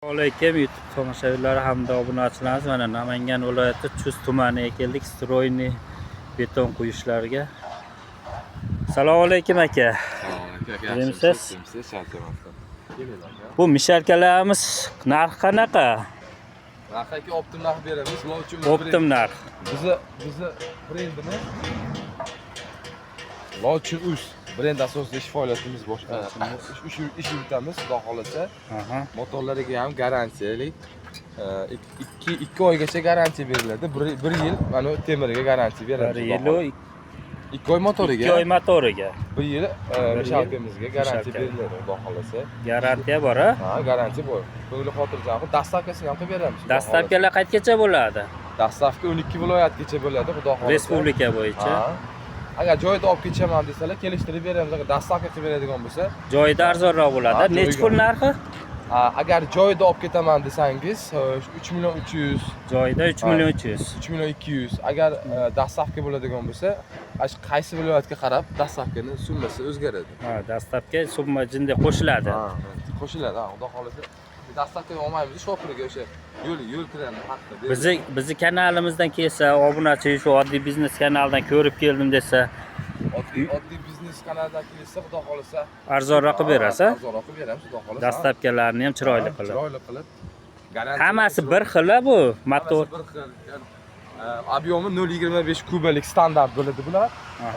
Assalomualaikum YouTube tomoshabinlari hamda obunachilarimiz. Mana Namangan viloyati Chust tumaniga keldik, stroyni beton quyishlariga. Assalomu alaykum aka. Yaxshimisiz? Bu mishalkalarimiz narxi qanaqa? Narxi optim narx beramiz. Optim narx. Bizi brendimiz Lochin Us brend asosida ish faoliyatimiz ish yuritamiz, xudo xolasa. Motorlariga ham garantiyalik 2 oygacha garantiya beriladi. 1 yil mana temiriga garantiya beramiz. 1 yil 2 oy motoriga. 2 oy motoriga. 1 yil mishalkamizga garantiya beriladi, xudo xolasa. Garantiya bor, ha? Ha, garantiya bor. Ko'ngli xotirjam. Dastavkasini ham qilib beramiz. Dastavkalar qayergacha bo'ladi? Dastavka 12 viloyatgacha bo'ladi, xudo xolasa. Respublika bo'yicha. Agar joyida olib ketaman desalar, kelishtirib beramiz. Agar dastavka qilib beradigan bo'lsa, joyida arzonroq bo'ladi. Necha pul narxi? Agar joyida olib ketaman desangiz, 3 million 300. Joyida 3 million 300. 3 million 200. Agar dastavka bo'ladigan bo'lsa, qaysi viloyatga qarab dastavkaning summasi o'zgaradi. Ha, dastavka summa jinda qo'shiladi. Ha, qo'shiladi. Ha, xudo xolasa. Dastavka olmaymiz, shopirga o'sha yo'l kiradi haqida. Bizi kanalimizdan kelsa, obunachi shu oddiy biznes kanalidan ko'rib keldim desa, oddiy biznes kanalidan kelsa, xudo xolasa arzonroq qilib berasiz. Arzonroq qilib beramiz, xudo xolasa. Dastavkalarni ham chiroyli qilib. Chiroyli qilib. Hammasi bir xil bu motor. Bir xil. Obyomi 0.25 kubalik standart bo'ladi bular.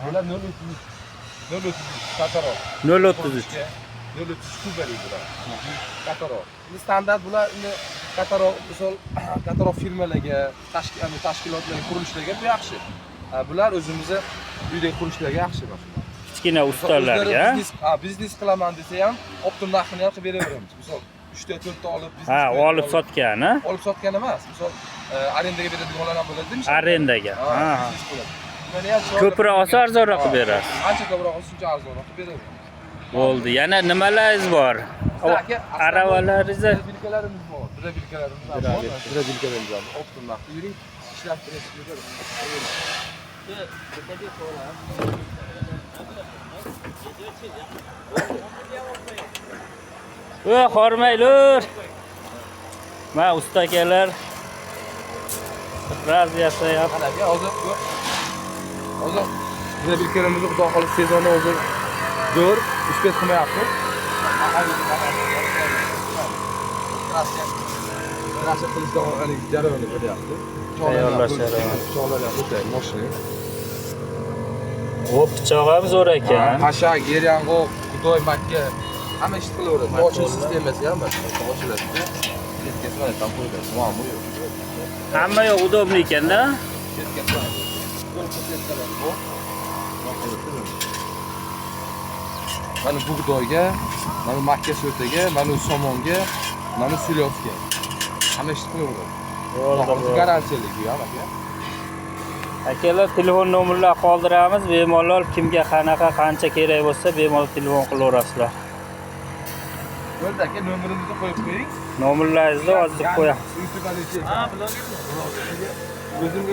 Bular 0.30 qatoroq. 0.33. 0.30 kubalik bular. Qatoroq. Standart bular qatoroq, misol qatoroq firmalarga, tashkilotlarga, qurilishlarga bu yaxshi. Bular o'zimizga uydagi qurilishlarga yaxshi bo'lar. Kichkina ustalarga. Biznes qilaman desa ham, optim narxini ham qilib beraveramiz. Misol 3 ta 4 ta olib biznes. Ha, olib sotgan, ha? Olib sotgan emas. Misol arendaga beradiganlar ham bo'ladi, demak. Arendaga. Ha. Biznes Ko'proq olsa arzonroq qilib berasiz. Ancha ko'proq olsa, shuncha arzonroq qilib beraveramiz. Bo'ldi. Yana nimalaringiz bor? Aravalaringiz, bilkalarimiz bor. Bilkalarimiz bor. Optim narxda yuring, ishlab turasiz. Hormaylar. Ma usta akalar. Raz yashayapti. Hozir bilkalarimizni xudo xolasa sezonni hozir zo'r, uspet qilmayapmiz. Rasha qilishdan orqali jarayonni bo'lyapti. Tayyorlash jarayoni. Cho'g'lar o'tay, mashina. O pichoq ham zo'r ekan. Hashak, yeryong'oq, Xudoy Makka hamma ish qilaveradi. Moshina sistemasi ham bor. Ochiladi. Ketkazib mana tam qo'yadi. Muammo yo'q. Hamma yo'q udobli ekanda. Mana bug'doyga, mana makka so'taga, mana somonga, mana sulyotga. Hamma ish qilaveradi. Garantiyali bu ham aka. Akalar telefon nomerlarini qoldiramiz. Bemalol kimga qanaqa qancha kerak bo'lsa, bemalol telefon qilaverasizlar. Bo'ldi aka, nomerimizni qo'yib qo'ying. Nomerlaringizni hozir qo'yamiz. Ha, bilolmayman.